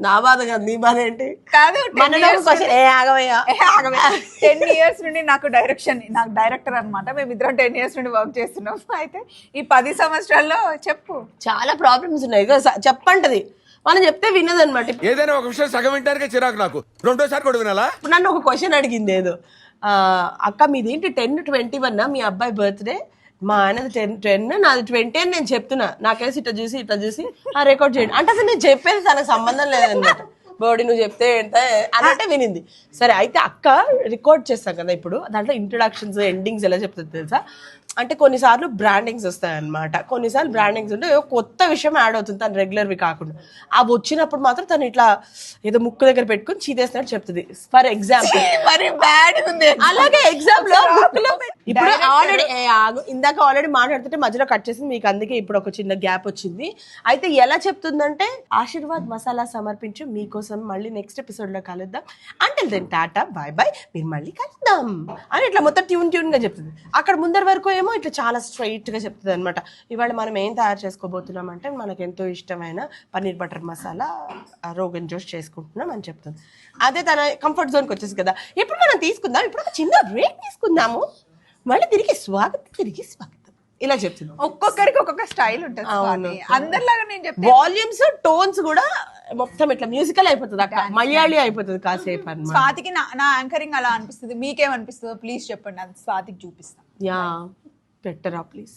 నా బాధ కాదు, నీ బాధ ఏంటి? కాదు 10 years నుండి నాకు డైరెక్టర్ అన్నమాట. మేమిద్దరం 10 years నుండి వర్క్ చేస్తున్నాం. అయితే ఈ 10 సంవత్సరాల్లో చెప్పు చాలా ప్రాబ్లమ్స్ ఉన్నాయి. చెప్పంటది మనం చెప్తే వినదన్నమాట. ఏదైనా ఒక విషయం సగం వింటానికే చిరాకు నాకు, రెండోసారి కూడా వినాలా? నన్ను ఒక క్వశ్చన్ అడిగింది ఏదో, అక్క మీది ఏంటి 10/21 మీ అబ్బాయి బర్త్డే, మా ఆయనది 10 నాది 20 అని నేను చెప్తున్నా. నాకేసి ఇట్లా చూసి రికార్డ్ చేయండి అంటే అసలు నేను చెప్పేది తనకు సంబంధం లేదన్నమాట. బోడీ నువ్వు చెప్తే ఏంటో అన్నట్టే వినింది. సరే అయితే అక్క రికార్డ్ చేస్తాం కదా ఇప్పుడు, దాంట్లో ఇంట్రొడక్షన్స్ ఎండింగ్స్ ఎలా చెప్తుంది తెలుసా? అంటే కొన్నిసార్లు బ్రాండింగ్స్ వస్తాయి అనమాట, కొన్నిసార్లు బ్రాండింగ్స్ ఉంటే కొత్త విషయం యాడ్ అవుతుంది తను రెగ్యులర్వి కాకుండా. అవి వచ్చినప్పుడు మాత్రం తను ఇట్లా ఏదో ముక్కు దగ్గర పెట్టుకుని చీదేసినట్టు చెప్తుంది. ఫర్ ఎగ్జాంపుల్ అలాగే ఎగ్జామ్ లో ఇప్పుడు ఆల్రెడీ ఇందాక ఆల్రెడీ మాట్లాడుతుంటే మధ్యలో కట్ చేసింది మీకు, అందుకే ఇప్పుడు ఒక చిన్న గ్యాప్ వచ్చింది. అయితే ఎలా చెప్తుందంటే, ఆశీర్వాద్ మసాలా సమర్పించు మీకోసం మళ్ళీ నెక్స్ట్ ఎపిసోడ్ లో కలుద్దాం, until then tata bye bye, మీరు మళ్ళీ కలుద్దాం అని ఇట్లా మొత్తం ట్యూన్ గా చెప్తుంది. అక్కడ ముందర వరకు ఏమో ఇట్లా చాలా స్ట్రైట్ గా చెప్తుంది అనమాట. ఇవాళ మనం ఏం తయారు చేసుకోబోతున్నాం అంటే, మనకు ఎంతో ఇష్టమైన పన్నీర్ బటర్ మసాలా రోగన్ జోష్ చేసుకుంటున్నాం అని చెప్తుంది. అదే తన కంఫర్ట్ జోన్కి వచ్చేసి కదా. ఇప్పుడు మనం తీసుకుందాం, ఇప్పుడు ఒక చిన్న బ్రేక్ తీసుకుందాము, మళ్ళీ తిరిగి స్వాగతం ఇలా చెప్తుంది. ఒక్కొక్కరికి ఒక్కొక్క స్టైల్ ఉంటుంది, అందరిలాగా నేను చెప్తాను. వాల్యూమ్స్ టోన్స్ కూడా మొత్తం ఇట్లా మ్యూజికల్ అయిపోతుంది, అక్కడ మలయాళీ అయిపోతుంది కాసేపు అన్నమాట. స్వాతికి నా యాంకరింగ్ అలా అనిపిస్తుంది, మీకేమనిపిస్తుందో ప్లీజ్ చెప్పండి, అది స్వాతికి చూపిస్తాను. యా బెటరా ప్లీజ్.